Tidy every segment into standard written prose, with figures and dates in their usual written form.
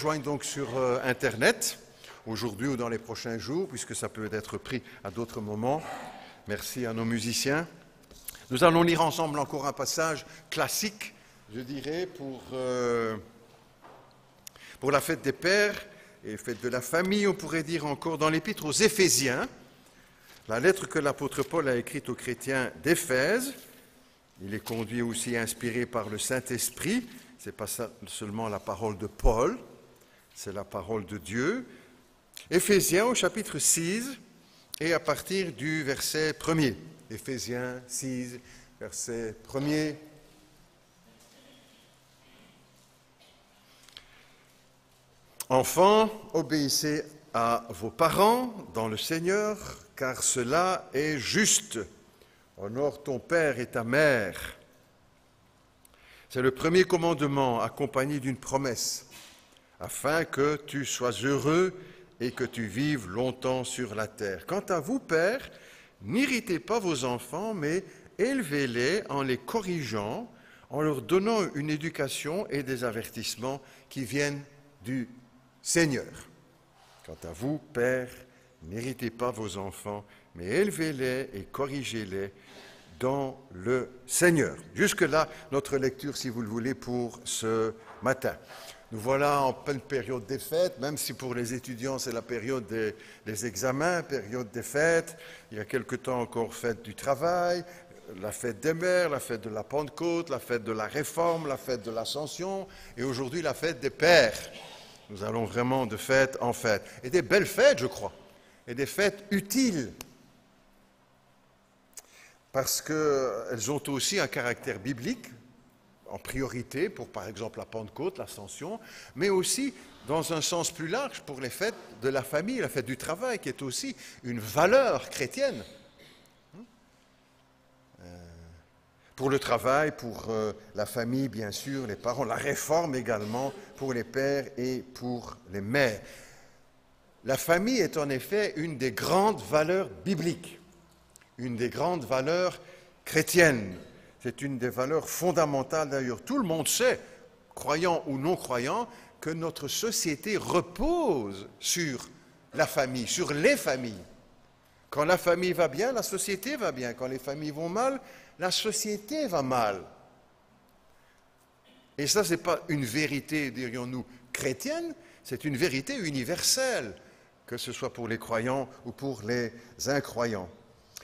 rejoignent donc sur Internet, aujourd'hui ou dans les prochains jours, puisque ça peut être pris à d'autres moments. Merci à nos musiciens. Nous allons lire ensemble encore un passage classique, je dirais, pour la fête des pères et fête de la famille, on pourrait dire encore dans l'Épître aux Éphésiens, la lettre que l'apôtre Paul a écrite aux chrétiens d'Éphèse. Il est conduit aussi inspiré par le Saint-Esprit. Ce n'est pas seulement la parole de Paul, c'est la parole de Dieu. Éphésiens au chapitre 6 et à partir du verset 1er. Éphésiens 6, verset 1er. Enfants, obéissez à vos parents dans le Seigneur, car cela est juste. Honore ton père et ta mère. C'est le premier commandement accompagné d'une promesse, afin que tu sois heureux et que tu vives longtemps sur la terre. Quant à vous, pères, n'irritez pas vos enfants, mais élevez-les en les corrigeant, en leur donnant une éducation et des avertissements qui viennent du Seigneur. Quant à vous, pères, n'irritez pas vos enfants, mais élevez-les et corrigez-les dans le Seigneur. Jusque-là, notre lecture, si vous le voulez, pour ce matin. Nous voilà en pleine période des fêtes, même si pour les étudiants, c'est la période des examens, période des fêtes. Il y a quelque temps encore fête du travail, la fête des mères, la fête de la Pentecôte, la fête de la Réforme, la fête de l'Ascension, et aujourd'hui la fête des pères. Nous allons vraiment de fête en fête. Et des belles fêtes, je crois, et des fêtes utiles, parce qu'elles ont aussi un caractère biblique, en priorité pour, par exemple, la Pentecôte, l'Ascension, mais aussi, dans un sens plus large, pour les fêtes de la famille, la fête du travail, qui est aussi une valeur chrétienne. Pour le travail, pour la famille, bien sûr, les parents, la réforme également, pour les pères et pour les mères. La famille est en effet une des grandes valeurs bibliques, une des grandes valeurs chrétiennes. C'est une des valeurs fondamentales d'ailleurs. Tout le monde sait, croyant ou non croyant, que notre société repose sur la famille, sur les familles. Quand la famille va bien, la société va bien. Quand les familles vont mal, la société va mal. Et ça, ce n'est pas une vérité, dirions-nous, chrétienne, c'est une vérité universelle, que ce soit pour les croyants ou pour les incroyants.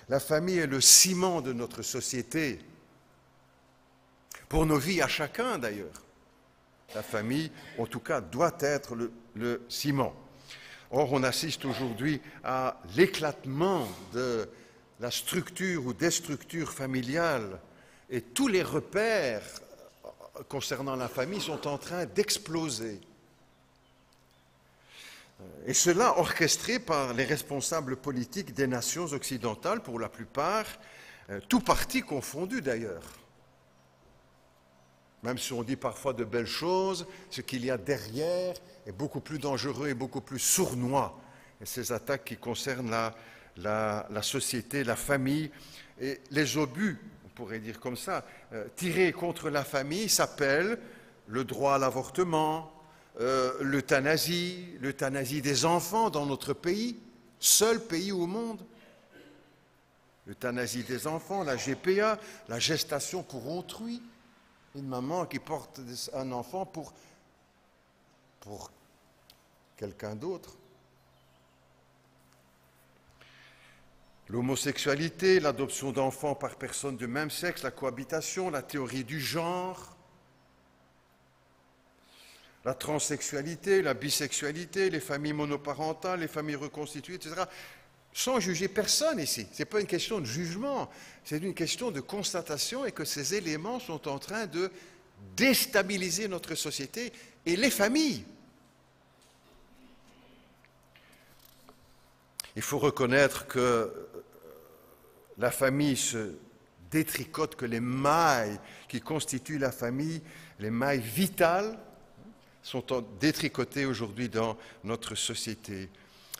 La famille est le ciment de notre société, pour nos vies à chacun d'ailleurs. La famille, en tout cas, doit être le ciment. Or, on assiste aujourd'hui à l'éclatement de la structure ou des structures familiales et tous les repères concernant la famille sont en train d'exploser. Et cela orchestré par les responsables politiques des nations occidentales, pour la plupart, tous partis confondus d'ailleurs. Même si on dit parfois de belles choses, ce qu'il y a derrière est beaucoup plus dangereux et beaucoup plus sournois. Et ces attaques qui concernent la société, la famille, et les obus, on pourrait dire comme ça, tirés contre la famille s'appellent le droit à l'avortement, l'euthanasie des enfants dans notre pays, seul pays au monde. L'euthanasie des enfants, la GPA, la gestation pour autrui. Une maman qui porte un enfant pour quelqu'un d'autre. L'homosexualité, l'adoption d'enfants par personnes de même sexe, la cohabitation, la théorie du genre, la transsexualité, la bisexualité, les familles monoparentales, les familles reconstituées, etc. Sans juger personne ici. Ce n'est pas une question de jugement, c'est une question de constatation et que ces éléments sont en train de déstabiliser notre société et les familles. Il faut reconnaître que la famille se détricote, que les mailles qui constituent la famille, les mailles vitales, sont détricotées aujourd'hui dans notre société.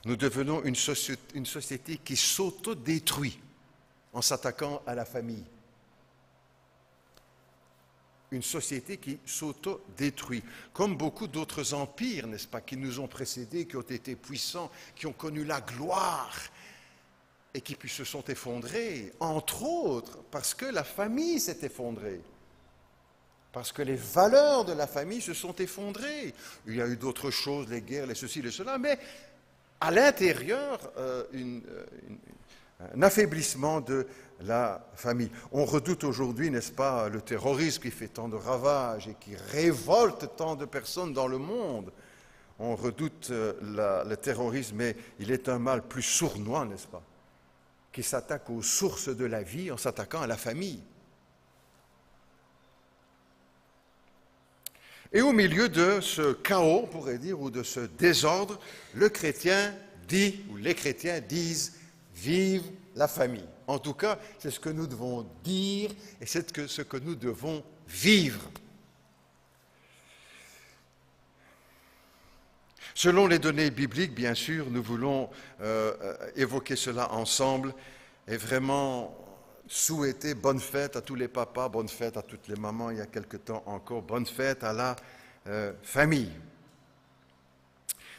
Nous devenons une société qui s'autodétruit en s'attaquant à la famille. une société qui s'auto-détruit, comme beaucoup d'autres empires, n'est-ce pas, qui nous ont précédés, qui ont été puissants, qui ont connu la gloire et qui puis se sont effondrés, entre autres, parce que la famille s'est effondrée, parce que les valeurs de la famille se sont effondrées. Il y a eu d'autres choses, les guerres, les ceci, les cela, mais à l'intérieur, un affaiblissement de la famille. On redoute aujourd'hui, n'est-ce pas, le terrorisme qui fait tant de ravages et qui révolte tant de personnes dans le monde. On redoute le terrorisme, mais il est un mal plus sournois, n'est-ce pas, qui s'attaque aux sources de la vie en s'attaquant à la famille. Et au milieu de ce chaos, on pourrait dire, ou de ce désordre, le chrétien dit, ou les chrétiens disent, vive la famille. En tout cas, c'est ce que nous devons dire et c'est ce que nous devons vivre. Selon les données bibliques, bien sûr, nous voulons évoquer cela ensemble et vraiment souhaiter bonne fête à tous les papas, bonne fête à toutes les mamans, il y a quelque temps encore, bonne fête à la famille.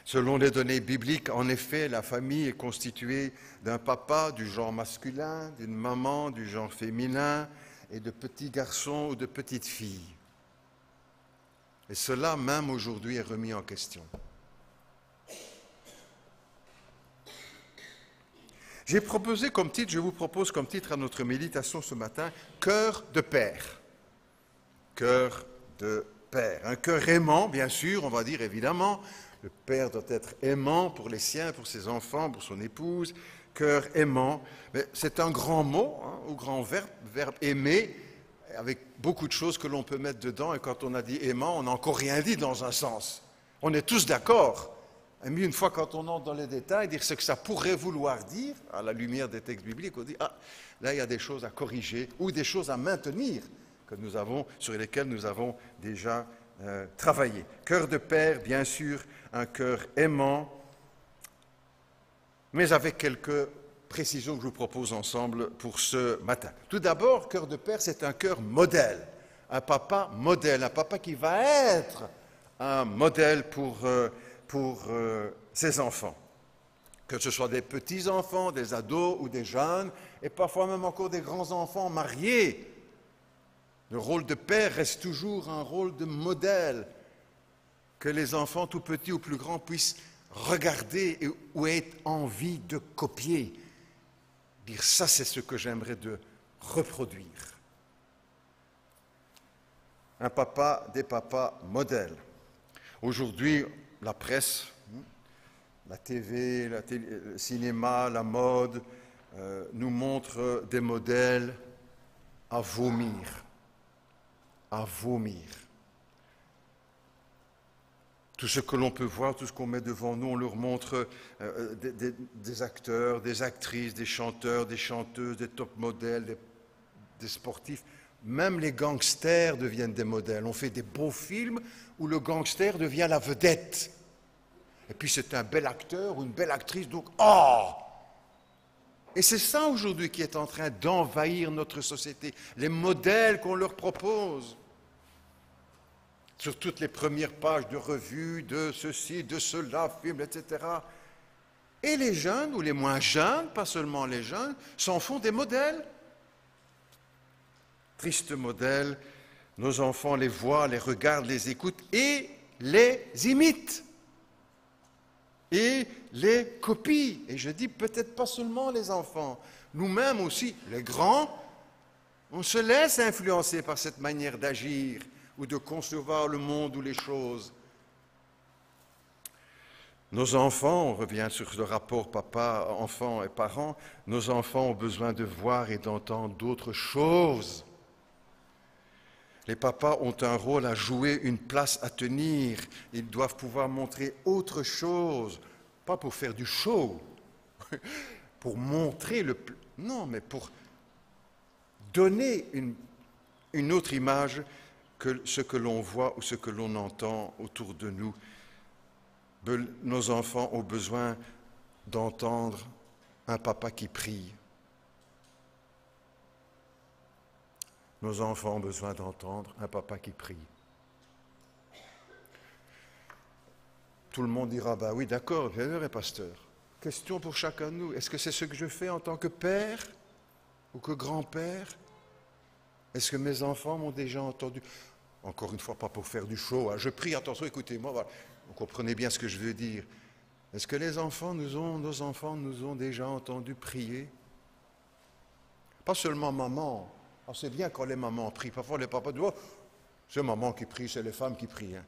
Selon les données bibliques, en effet, la famille est constituée d'un papa du genre masculin, d'une maman du genre féminin et de petits garçons ou de petites filles. Et cela, même aujourd'hui, est remis en question. Je vous propose comme titre à notre méditation ce matin, « Cœur de père ». Cœur de père. Un cœur aimant, bien sûr, on va dire évidemment. Le père doit être aimant pour les siens, pour ses enfants, pour son épouse. Cœur aimant. Mais c'est un grand mot, ou grand verbe aimer, avec beaucoup de choses que l'on peut mettre dedans. Et quand on a dit aimant, on n'a encore rien dit dans un sens. On est tous d'accord. Mais une fois, quand on entre dans les détails, dire ce que ça pourrait vouloir dire, à la lumière des textes bibliques, on dit, ah, là, il y a des choses à corriger ou des choses à maintenir sur lesquelles nous avons déjà travaillé. Cœur de père, bien sûr, un cœur aimant, mais avec quelques précisions que je vous propose ensemble pour ce matin. Tout d'abord, cœur de père, c'est un cœur modèle, un papa qui va être un modèle pour ses enfants, que ce soit des petits-enfants, des ados ou des jeunes, et parfois même encore des grands-enfants mariés. Le rôle de père reste toujours un rôle de modèle, que les enfants, tout petits ou plus grands, puissent regarder ou aient envie de copier. Dire ça, c'est ce que j'aimerais de reproduire. Des papas modèles. Aujourd'hui, la presse, la TV, le cinéma, la mode, nous montrent des modèles à vomir. À vomir. Tout ce que l'on peut voir, tout ce qu'on met devant nous, on leur montre des acteurs, des actrices, des chanteurs, des chanteuses, des top modèles, des sportifs. Même les gangsters deviennent des modèles. On fait des beaux films où le gangster devient la vedette. Et puis c'est un bel acteur ou une belle actrice, donc Et c'est ça aujourd'hui qui est en train d'envahir notre société, les modèles qu'on leur propose. Sur toutes les premières pages de revues, de ceci, de cela, films, etc. Et les jeunes, ou les moins jeunes, pas seulement les jeunes, s'en font des modèles. Tristes modèles, nos enfants les voient, les regardent, les écoutent et les imitent. Et les copient. Et je dis peut-être pas seulement les enfants, nous-mêmes aussi, les grands, on se laisse influencer par cette manière d'agir ou de concevoir le monde ou les choses. Nos enfants, on revient sur le rapport papa, enfant et parents, nos enfants ont besoin de voir et d'entendre d'autres choses. Les papas ont un rôle à jouer, une place à tenir. Ils doivent pouvoir montrer autre chose, pas pour faire du show, pour montrer non, mais pour donner une autre image que ce que l'on voit ou ce que l'on entend autour de nous. Nos enfants ont besoin d'entendre un papa qui prie. Nos enfants ont besoin d'entendre un papa qui prie. Tout le monde dira, bah oui, d'accord, bien sûr, pasteur. Question pour chacun de nous, est-ce que c'est ce que je fais en tant que père ou que grand-père? Est-ce que mes enfants m'ont déjà entendu? Encore une fois, pas pour faire du show, hein. Je prie, attention, écoutez-moi, voilà. Vous comprenez bien ce que je veux dire. Est-ce que nos enfants nous ont déjà entendu prier? Pas seulement maman. Alors c'est bien quand les mamans prient. Parfois les papas disent, oh, c'est maman qui prie, c'est les femmes qui prient. Hein.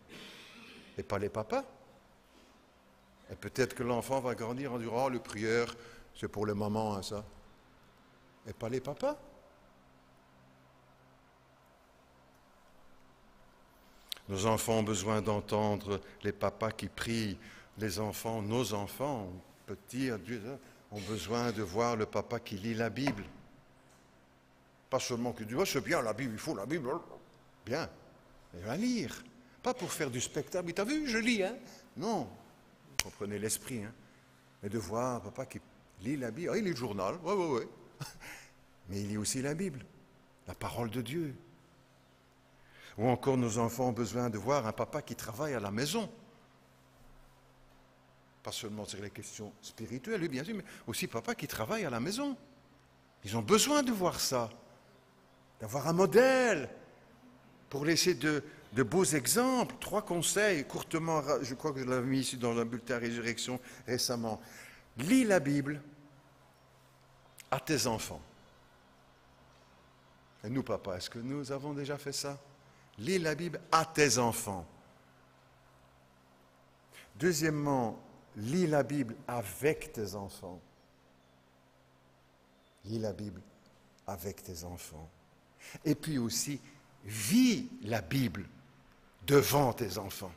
Et pas les papas. Et peut-être que l'enfant va grandir en disant, oh, le prieur, c'est pour les mamans, hein, ça. Et pas les papas. Nos enfants ont besoin d'entendre les papas qui prient. Les enfants, nos enfants, petits, adultes, ont besoin de voir le papa qui lit la Bible. Pas seulement que tu dis, oh, c'est bien la Bible, il faut la Bible. Bien, mais va lire. Pas pour faire du spectacle. T'as vu, je lis, hein? Non, vous comprenez l'esprit, hein? Mais de voir papa qui lit la Bible. Ah, il lit le journal, ouais. Mais il lit aussi la Bible, la parole de Dieu. Ou encore, nos enfants ont besoin de voir un papa qui travaille à la maison. Pas seulement sur les questions spirituelles, oui, bien sûr, mais aussi papa qui travaille à la maison. Ils ont besoin de voir ça, d'avoir un modèle pour laisser de beaux exemples. 3 conseils, courtement, je crois que je l'avais mis ici dans un bulletin Résurrection récemment. Lis la Bible à tes enfants. Et nous, papa, est-ce que nous avons déjà fait ça? Lis la Bible à tes enfants. Deuxièmement, lis la Bible avec tes enfants. Lis la Bible avec tes enfants. Et puis aussi, vis la Bible devant tes enfants.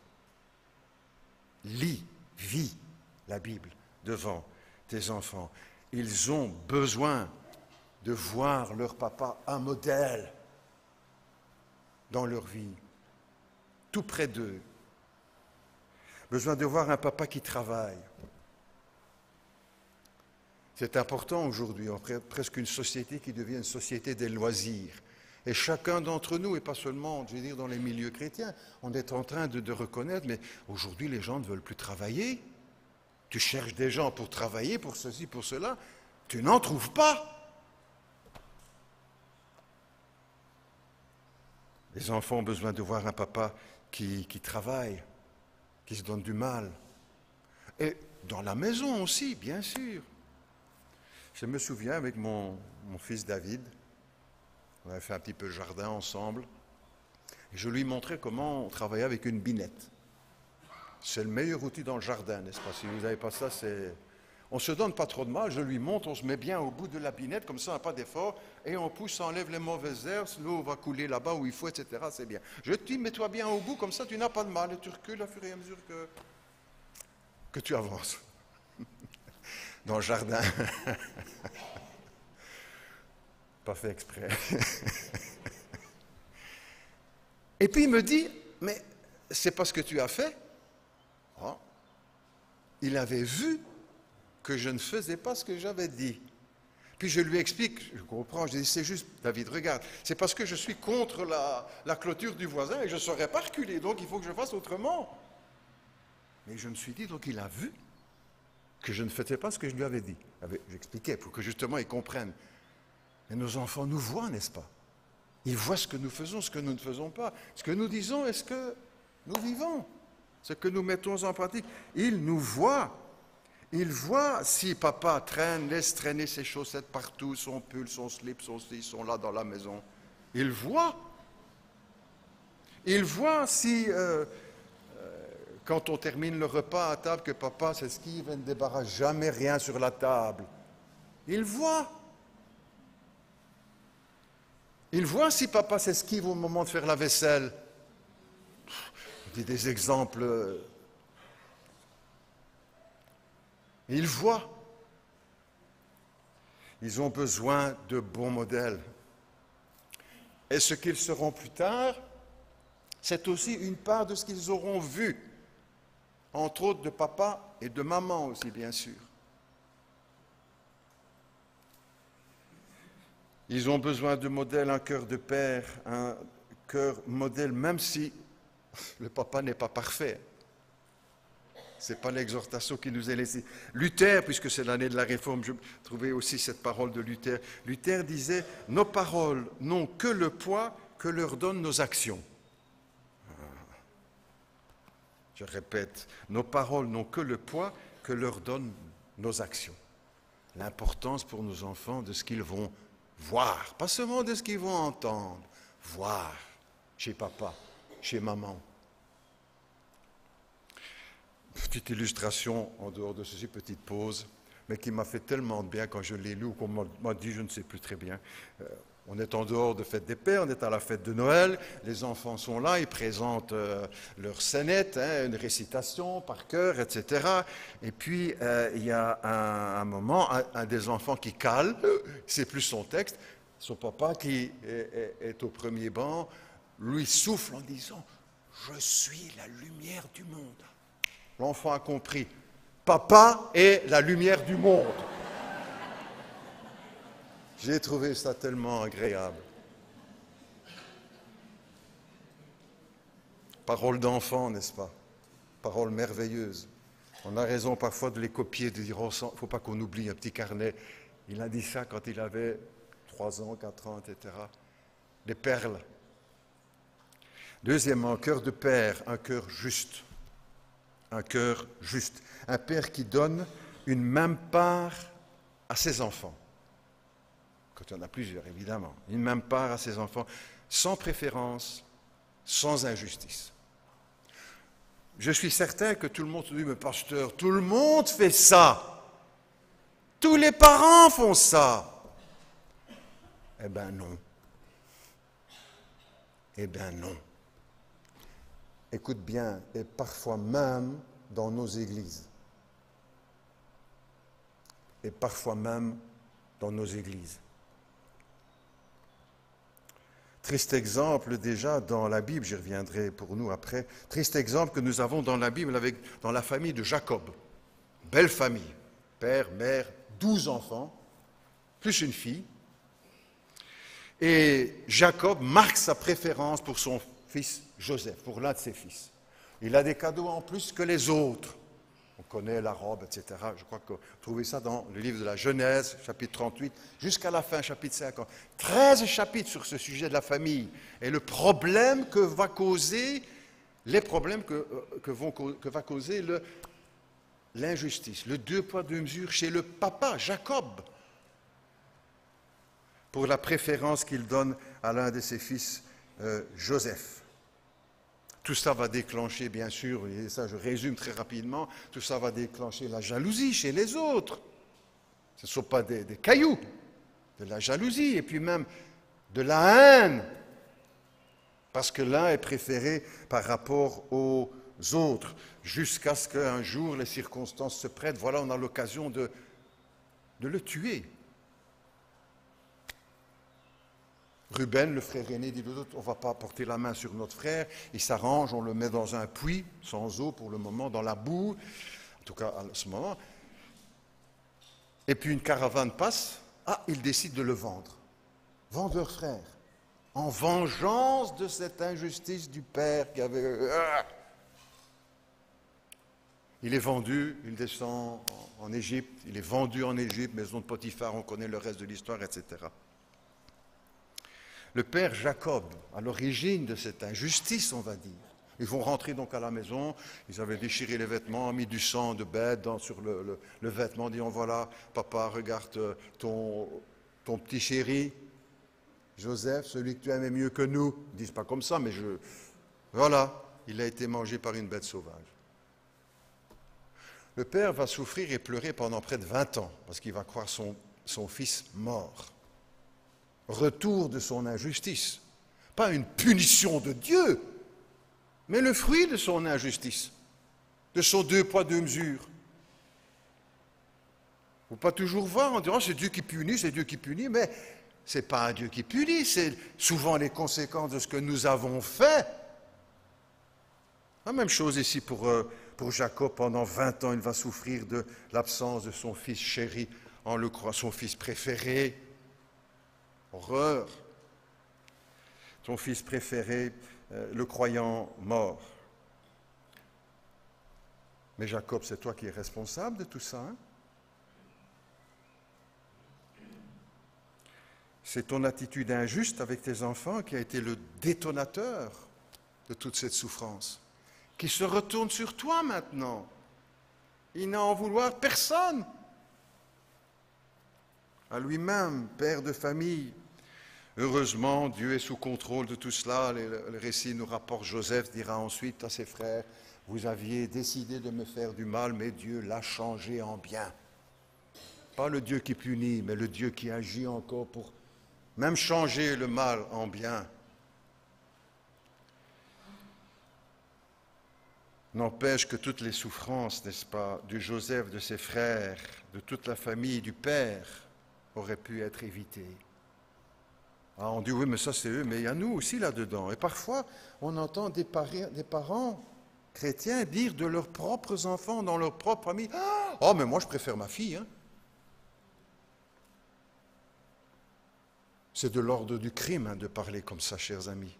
Lis, vis la Bible devant tes enfants. Ils ont besoin de voir leur papa un modèle dans leur vie, tout près d'eux. Besoin de voir un papa qui travaille. C'est important aujourd'hui, on a presque une société qui devient une société des loisirs. Et chacun d'entre nous, et pas seulement, je veux dire, dans les milieux chrétiens, on est en train de reconnaître, mais aujourd'hui les gens ne veulent plus travailler. Tu cherches des gens pour travailler, pour ceci, pour cela, tu n'en trouves pas. Les enfants ont besoin de voir un papa qui travaille, qui se donne du mal. Et dans la maison aussi, bien sûr. Je me souviens avec mon fils David, on avait fait un petit peu jardin ensemble, et je lui montrais comment on travaillait avec une binette. C'est le meilleur outil dans le jardin, n'est-ce pas? Si vous n'avez pas ça, c'est... On ne se donne pas trop de mal, je lui montre, on se met bien au bout de la binette, comme ça on n'a pas d'effort, et on pousse, on enlève les mauvaises herbes, l'eau va couler là-bas où il faut, etc. C'est bien. Je te dis, mets-toi bien au bout, comme ça tu n'as pas de mal, et tu recules au fur et à mesure que tu avances dans le jardin. Pas fait exprès. Et puis il me dit, mais c'est pas ce que tu as fait. Oh. Il avait vu que je ne faisais pas ce que j'avais dit. Puis je lui explique, je comprends, je dis, c'est juste, David, regarde, c'est parce que je suis contre la clôture du voisin et je ne saurais pas reculer, donc il faut que je fasse autrement. Mais je me suis dit, donc il a vu que je ne faisais pas ce que je lui avais dit. J'expliquais pour que justement il comprenne. Mais nos enfants nous voient, n'est-ce pas? Ils voient ce que nous faisons, ce que nous ne faisons pas. Ce que nous disons et ce que nous vivons. Ce que nous mettons en pratique. Ils nous voient. Ils voient si papa laisse traîner ses chaussettes partout, son pull, son slip, son sli, sont là dans la maison. Ils voient. Ils voient si, quand on termine le repas à table, que papa s'esquive et ne débarrasse jamais rien sur la table. Ils voient. Ils voient si papa s'esquive au moment de faire la vaisselle. Je dis des exemples. Ils voient. Ils ont besoin de bons modèles. Et ce qu'ils seront plus tard, c'est aussi une part de ce qu'ils auront vu, entre autres de papa et de maman aussi, bien sûr. Ils ont besoin de modèles, un cœur de père, un cœur modèle, même si le papa n'est pas parfait. Ce n'est pas l'exhortation qui nous est laissée. Luther, puisque c'est l'année de la Réforme, je trouvais aussi cette parole de Luther. Luther disait « Nos paroles n'ont que le poids que leur donnent nos actions. » Je répète, nos paroles n'ont que le poids que leur donnent nos actions. L'importance pour nos enfants de ce qu'ils vont voir, pas seulement de ce qu'ils vont entendre, voir chez papa, chez maman. Petite illustration en dehors de ceci, petite pause, mais qui m'a fait tellement de bien quand je l'ai lu ou qu'on m'a dit, je ne sais plus très bien. On est en dehors de fête des pères, on est à la fête de Noël, les enfants sont là, ils présentent leur scénette, une récitation par cœur, etc. Et puis, il y a un moment, un des enfants qui cale, c'est plus son texte, son papa qui est au premier banc, lui souffle en disant « Je suis la lumière du monde ». L'enfant a compris, papa est la lumière du monde. J'ai trouvé ça tellement agréable. Parole d'enfant, n'est-ce pas? Parole merveilleuse. On a raison parfois de les copier, de dire, il ne faut pas qu'on oublie un petit carnet. Il a dit ça quand il avait 3 ans, 4 ans, etc. Des perles. Deuxièmement, cœur de père, un cœur juste. Un cœur juste. Un père qui donne une même part à ses enfants. Quand il y en a plusieurs, évidemment. Une même part à ses enfants, sans préférence, sans injustice. Je suis certain que tout le monde se dit, mais pasteur, tout le monde fait ça. Tous les parents font ça. Eh bien non. Eh bien non. Écoute bien, et parfois même dans nos églises. Et parfois même dans nos églises. Triste exemple déjà dans la Bible, j'y reviendrai pour nous après, triste exemple que nous avons dans la Bible dans la famille de Jacob. Belle famille, père, mère, 12 enfants, plus une fille. Et Jacob marque sa préférence pour son fils Joseph, pour l'un de ses fils. Il a des cadeaux en plus que les autres. On connaît la robe, etc. Je crois que vous trouvez ça dans le livre de la Genèse, chapitre 38, jusqu'à la fin, chapitre 50. 13 chapitres sur ce sujet de la famille. Et le problème que va causer, les problèmes que va causer l'injustice, le 2 poids 2 mesures chez le papa, Jacob, pour la préférence qu'il donne à l'un de ses fils, Joseph. Tout ça va déclencher, bien sûr, et ça je résume très rapidement, tout ça va déclencher la jalousie chez les autres. Ce ne sont pas des cailloux, de la jalousie, et puis même de la haine, parce que l'un est préféré par rapport aux autres, jusqu'à ce qu'un jour les circonstances se prêtent, voilà, on a l'occasion de le tuer. Ruben, le frère aîné, dit aux autres, on ne va pas porter la main sur notre frère, il s'arrange, on le met dans un puits, sans eau pour le moment, dans la boue, en tout cas à ce moment. Et puis une caravane passe, il décide de le vendre. Vendeur frère, en vengeance de cette injustice du père qui avait... Il est vendu, il descend en Égypte, il est vendu en Égypte, maison de Potiphar, on connaît le reste de l'histoire, etc. Le père Jacob, à l'origine de cette injustice, on va dire. Ils vont rentrer donc à la maison, ils avaient déchiré les vêtements, mis du sang de bête sur le vêtement, disant voilà, papa, regarde ton petit chéri, Joseph, celui que tu aimais mieux que nous. Ils ne disent pas comme ça, mais voilà, il a été mangé par une bête sauvage. Le père va souffrir et pleurer pendant près de 20 ans, parce qu'il va croire son fils mort. Retour de son injustice. Pas une punition de Dieu, mais le fruit de son injustice, de son 2 poids 2 mesures. Il ne faut pas toujours voir en disant c'est Dieu qui punit, mais ce n'est pas un Dieu qui punit, c'est souvent les conséquences de ce que nous avons fait. La même chose ici pour Jacob, pendant 20 ans, il va souffrir de l'absence de son fils chéri, on le croit son fils préféré. Horreur. Ton fils préféré, le croyant mort. Mais Jacob, c'est toi qui es responsable de tout ça, hein? C'est ton attitude injuste avec tes enfants qui a été le détonateur de toute cette souffrance, qui se retourne sur toi maintenant. Il n'a à en vouloir personne. À lui-même, père de famille. Heureusement, Dieu est sous contrôle de tout cela. Le récit nous rapporte, Joseph dira ensuite à ses frères, vous aviez décidé de me faire du mal, mais Dieu l'a changé en bien. Pas le Dieu qui punit, mais le Dieu qui agit encore pour même changer le mal en bien. N'empêche que toutes les souffrances, n'est-ce pas, de Joseph, de ses frères, de toute la famille, du père, auraient pu être évitées. Ah, on dit, oui, mais ça c'est eux, mais il y a nous aussi là-dedans. Et parfois, on entend des parents chrétiens dire de leurs propres enfants, dans leur propre famille, « Oh, mais moi je préfère ma fille, hein. » C'est de l'ordre du crime, hein, de parler comme ça, chers amis.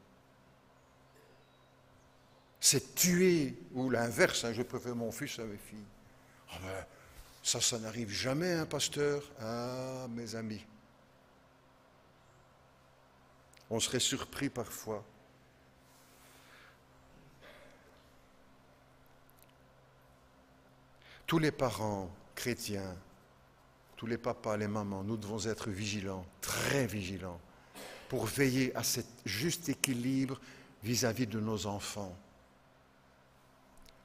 C'est tuer, ou l'inverse, hein, je préfère mon fils à mes filles. Oh, mais ça n'arrive jamais, hein, pasteur. Ah, mes amis. On serait surpris parfois. Tous les parents chrétiens, tous les papas, les mamans, nous devons être vigilants, très vigilants, pour veiller à ce juste équilibre vis-à-vis de nos enfants.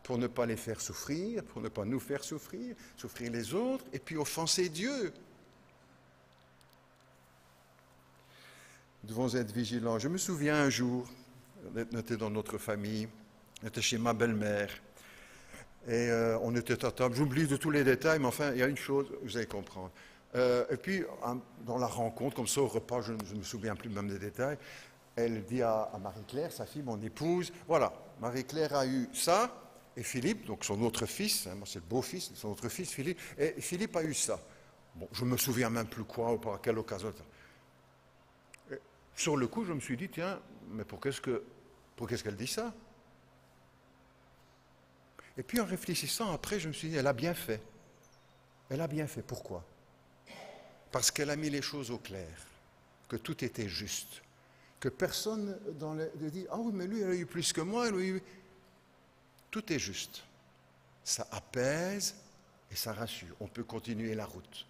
Pour ne pas les faire souffrir, pour ne pas nous faire souffrir, souffrir les autres, et puis offenser Dieu. Nous devons être vigilants. Je me souviens un jour, on était dans notre famille, on était chez ma belle-mère, et on était à table. J'oublie de tous les détails, mais enfin, il y a une chose, vous allez comprendre. Et puis, dans la rencontre, comme ça, au repas, je ne me souviens plus même des détails, elle dit à Marie-Claire, sa fille, mon épouse, voilà, Marie-Claire a eu ça, et Philippe, donc son autre fils, hein, moi c'est le beau-fils, son autre fils, Philippe, et Philippe a eu ça. Bon, je ne me souviens même plus quoi, ou par quelle occasion. Et sur le coup, je me suis dit, tiens, mais pour qu'est-ce qu'elle dit ça? Et puis en réfléchissant après, je me suis dit, elle a bien fait. Elle a bien fait, pourquoi? Parce qu'elle a mis les choses au clair, que tout était juste, que personne ne dit, ah oui, mais lui, elle a eu plus que moi, lui. Tout est juste. Ça apaise et ça rassure. On peut continuer la route.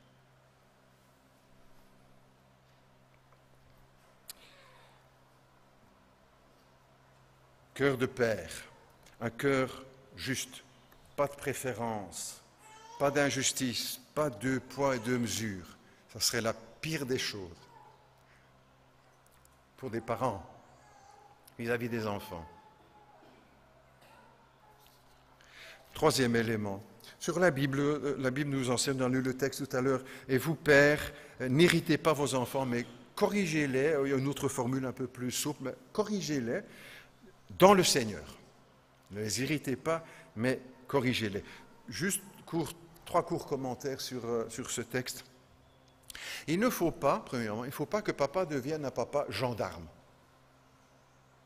Cœur de père, un cœur juste, pas de préférence, pas d'injustice, pas deux poids et deux mesures. Ça serait la pire des choses pour des parents vis-à-vis des enfants. Troisième élément. Sur la Bible nous enseigne, on a lu le texte tout à l'heure, et vous, pères, n'irritez pas vos enfants, mais corrigez-les, il y a une autre formule un peu plus souple, mais corrigez-les dans le Seigneur. Ne les irritez pas, mais corrigez-les. Juste trois courts commentaires sur ce texte. Il ne faut pas, premièrement, il ne faut pas que papa devienne un papa gendarme,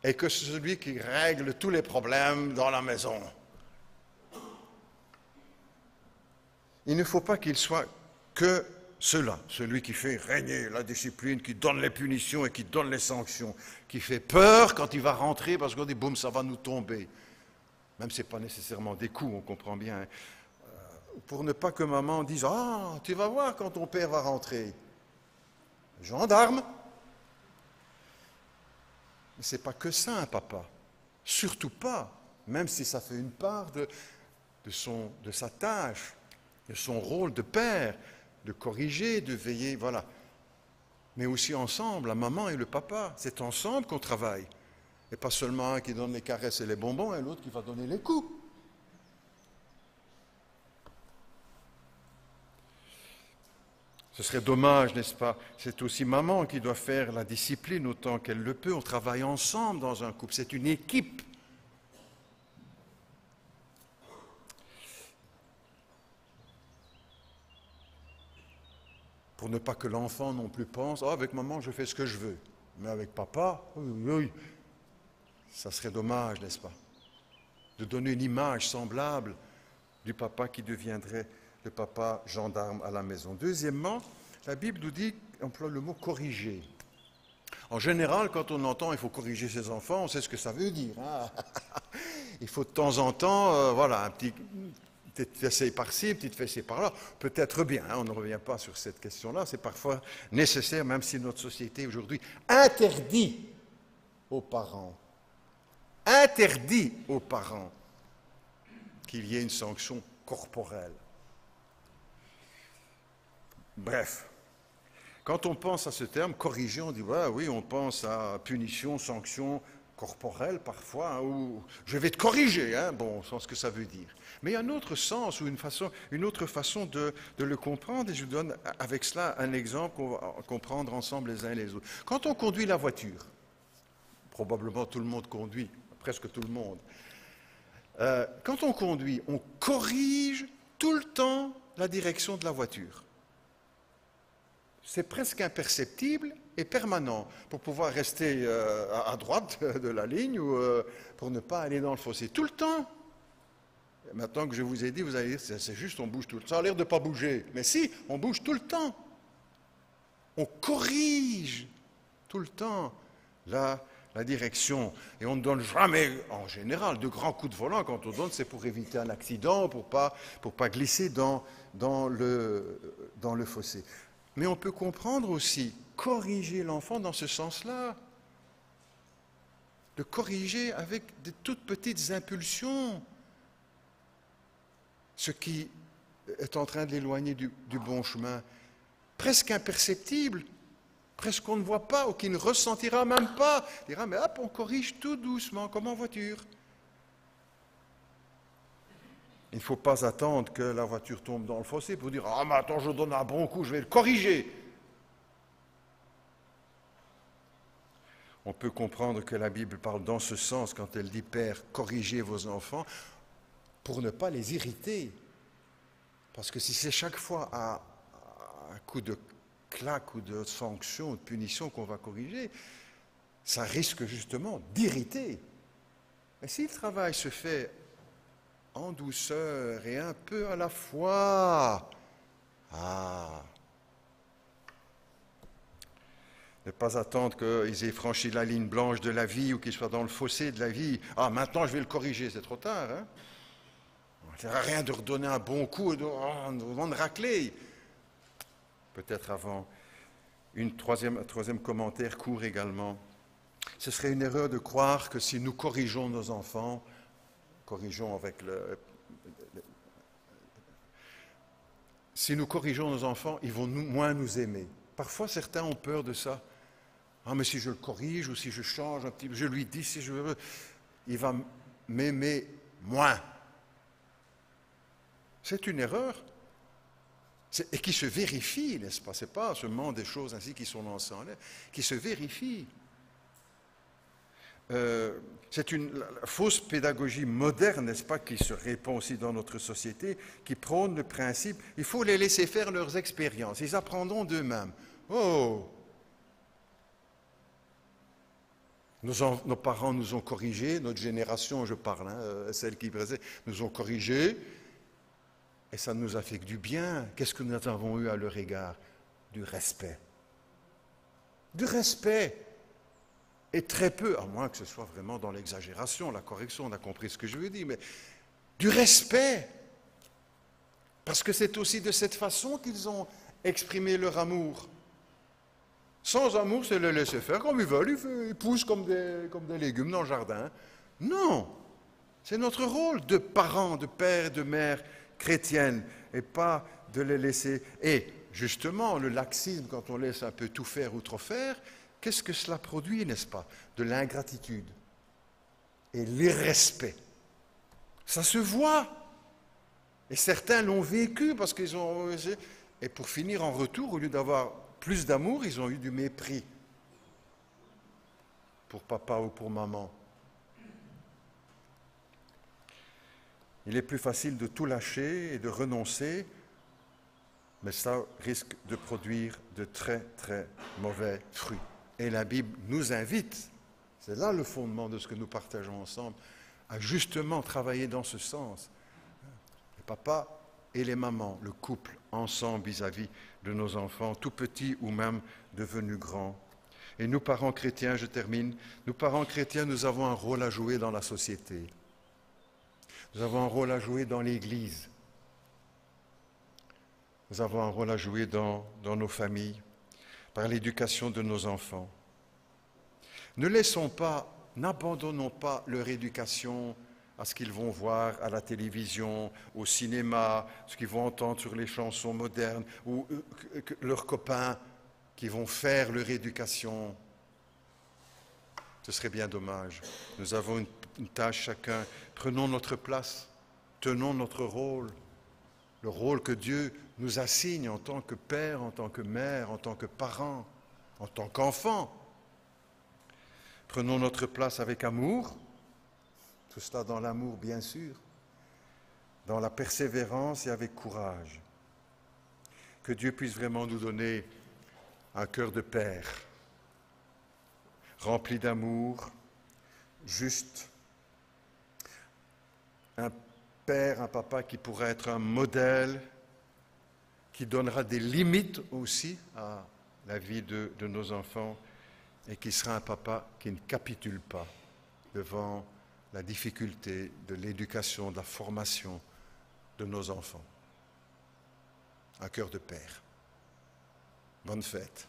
et que c'est celui qui règle tous les problèmes dans la maison. Il ne faut pas qu'il soit que cela, celui qui fait régner la discipline, qui donne les punitions et qui donne les sanctions, qui fait peur quand il va rentrer parce qu'on dit boum, ça va nous tomber. Même si ce n'est pas nécessairement des coups, on comprend bien. Pour ne pas que maman dise ah, tu vas voir quand ton père va rentrer. Gendarme. Mais ce n'est pas que ça un papa. Surtout pas, même si ça fait une part de sa tâche, de son rôle de père, de corriger, de veiller, voilà. Mais aussi ensemble, la maman et le papa, c'est ensemble qu'on travaille. Et pas seulement un qui donne les caresses et les bonbons et l'autre qui va donner les coups. Ce serait dommage, n'est-ce pas? C'est aussi maman qui doit faire la discipline autant qu'elle le peut. On travaille ensemble dans un couple, c'est une équipe. pour ne pas que l'enfant non plus pense « Ah, avec maman, je fais ce que je veux. Mais avec papa, oui, ça serait dommage, n'est-ce pas? De donner une image semblable du papa qui deviendrait le papa gendarme à la maison. » Deuxièmement, la Bible nous dit, emploie le mot « corriger ». En général, quand on entend « il faut corriger ses enfants », on sait ce que ça veut dire. Hein. Il faut de temps en temps, voilà, un petit... petite fessée par-ci, petite fessée par-là, peut-être bien, hein, on ne revient pas sur cette question-là, c'est parfois nécessaire, même si notre société aujourd'hui interdit aux parents qu'il y ait une sanction corporelle. Bref, quand on pense à ce terme, corriger, on dit, ouais, oui, on pense à punition, sanction corporelle parfois, hein, ou je vais te corriger, hein, bon, on sent ce que ça veut dire. Mais il y a un autre sens ou une autre façon de le comprendre, et je vous donne avec cela un exemple qu'on va comprendre ensemble les uns et les autres. Quand on conduit la voiture, probablement tout le monde conduit, presque tout le monde, quand on conduit, on corrige tout le temps la direction de la voiture. C'est presque imperceptible et permanent pour pouvoir rester à droite de la ligne ou pour ne pas aller dans le fossé. Tout le temps. Et maintenant que je vous ai dit, vous allez dire, c'est juste, on bouge tout le temps. Ça a l'air de ne pas bouger. Mais si, on bouge tout le temps. On corrige tout le temps la direction. Et on ne donne jamais, en général, de grands coups de volant. Quand on donne, c'est pour éviter un accident, pour pas glisser dans le fossé. Mais on peut comprendre aussi, corriger l'enfant dans ce sens-là. Le corriger avec de toutes petites impulsions. Ce qui est en train de l'éloigner du bon chemin. Presque imperceptible. Presque on ne voit pas ou qui ne ressentira même pas. Il dira, mais hop, on corrige tout doucement, comme en voiture. Il ne faut pas attendre que la voiture tombe dans le fossé pour dire « Ah, mais attends, je donne un bon coup, je vais le corriger ». On peut comprendre que la Bible parle dans ce sens quand elle dit « Père, corrigez vos enfants » pour ne pas les irriter. Parce que si c'est chaque fois à un coup de claque ou de sanction ou de punition qu'on va corriger, ça risque justement d'irriter. Mais si le travail se fait en douceur et un peu à la fois. Ne pas attendre qu'ils aient franchi la ligne blanche de la vie ou qu'ils soient dans le fossé de la vie. Ah, maintenant je vais le corriger, c'est trop tard. Hein? Ça ne sert à rien de redonner un bon coup et de racler. Peut-être avant. Un troisième commentaire court également. Ce serait une erreur de croire que si nous corrigeons nos enfants, si nous corrigeons nos enfants, ils vont moins nous aimer. Parfois, certains ont peur de ça. Ah, mais si je le corrige ou si je change un petit peu, je lui dis si je veux, il va m'aimer moins. C'est une erreur. Et qui se vérifie, n'est-ce pas? Ce n'est pas seulement des choses ainsi qui sont lancées en l'air, qui se vérifient. C'est une fausse pédagogie moderne, n'est-ce pas, qui se répand aussi dans notre société, qui prône le principe, il faut les laisser faire leurs expériences, ils apprendront d'eux-mêmes. Oh! Nos parents nous ont corrigés, notre génération, je parle, celle qui présente, nous ont corrigés, et ça nous a fait que du bien. Qu'est-ce que nous avons eu à leur égard? Du respect. Du respect. Et très peu, à moins que ce soit vraiment dans l'exagération, la correction, on a compris ce que je veux dire, mais du respect. Parce que c'est aussi de cette façon qu'ils ont exprimé leur amour. Sans amour, c'est le laisser faire comme ils veulent, ils poussent comme des légumes dans le jardin. Non, c'est notre rôle de parents, de pères et de mères chrétiennes, et pas de les laisser. Et justement, le laxisme, quand on laisse un peu tout faire ou trop faire, qu'est-ce que cela produit, n'est-ce pas? De l'ingratitude et l'irrespect. Ça se voit. Et certains l'ont vécu parce qu'ils ont... Et pour finir en retour, au lieu d'avoir plus d'amour, ils ont eu du mépris pour papa ou pour maman. Il est plus facile de tout lâcher et de renoncer, mais ça risque de produire de très, très mauvais fruits. Et la Bible nous invite, c'est là le fondement de ce que nous partageons ensemble, à justement travailler dans ce sens. Les papas et les mamans, le couple, ensemble vis-à-vis de nos enfants, tout petits ou même devenus grands. Et nous, parents chrétiens, je termine, nous, parents chrétiens, nous avons un rôle à jouer dans la société. Nous avons un rôle à jouer dans l'Église. Nous avons un rôle à jouer dans nos familles, par l'éducation de nos enfants. Ne laissons pas, n'abandonnons pas leur éducation à ce qu'ils vont voir à la télévision, au cinéma, ce qu'ils vont entendre sur les chansons modernes, ou leurs copains qui vont faire leur éducation. Ce serait bien dommage. Nous avons une tâche chacun. Prenons notre place, tenons notre rôle, le rôle que Dieu nous assigne en tant que père, en tant que mère, en tant que parent, en tant qu'enfant. Prenons notre place avec amour, tout cela dans l'amour bien sûr, dans la persévérance et avec courage. Que Dieu puisse vraiment nous donner un cœur de père, rempli d'amour, juste, un père, un papa qui pourra être un modèle, qui donnera des limites aussi à la vie de nos enfants et qui sera un papa qui ne capitule pas devant la difficulté de l'éducation, de la formation de nos enfants. Un cœur de père. Bonne fête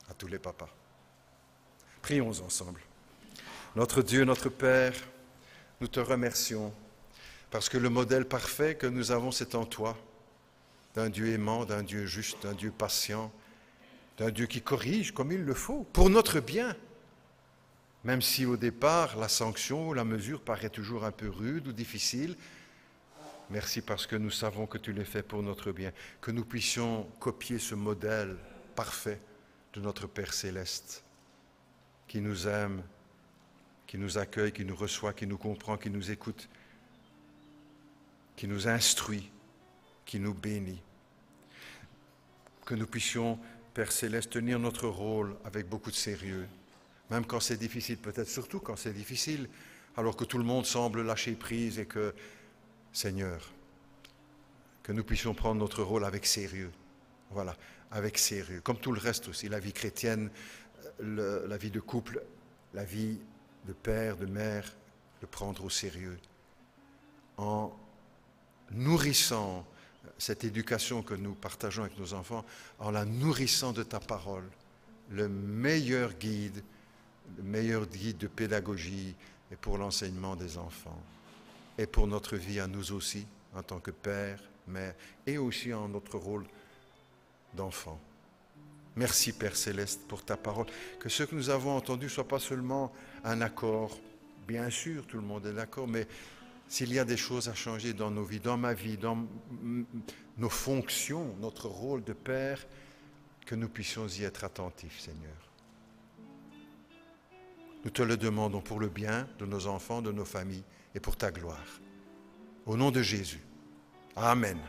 à tous les papas. Prions ensemble. Notre Dieu, notre Père, nous te remercions parce que le modèle parfait que nous avons, c'est en toi, d'un Dieu aimant, d'un Dieu juste, d'un Dieu patient, d'un Dieu qui corrige comme il le faut, pour notre bien. Même si au départ, la sanction ou la mesure paraît toujours un peu rude ou difficile, merci parce que nous savons que tu l'as fait pour notre bien, que nous puissions copier ce modèle parfait de notre Père céleste, qui nous aime, qui nous accueille, qui nous reçoit, qui nous comprend, qui nous écoute, qui nous instruit, qui nous bénit. Que nous puissions, Père céleste, tenir notre rôle avec beaucoup de sérieux, même quand c'est difficile, peut-être surtout quand c'est difficile, alors que tout le monde semble lâcher prise et que, Seigneur, que nous puissions prendre notre rôle avec sérieux. Voilà, avec sérieux. Comme tout le reste aussi, la vie chrétienne, la vie de couple, la vie de père, de mère, de prendre au sérieux. En nourrissant cette éducation que nous partageons avec nos enfants, en la nourrissant de ta parole, le meilleur guide de pédagogie et pour l'enseignement des enfants. Et pour notre vie à nous aussi, en tant que père, mère, et aussi en notre rôle d'enfant. Merci Père Céleste pour ta parole. Que ce que nous avons entendu ne soit pas seulement un accord. Bien sûr, tout le monde est d'accord, mais s'il y a des choses à changer dans nos vies, dans ma vie, dans nos fonctions, notre rôle de Père, que nous puissions y être attentifs, Seigneur. Nous te le demandons pour le bien de nos enfants, de nos familles et pour ta gloire. Au nom de Jésus. Amen.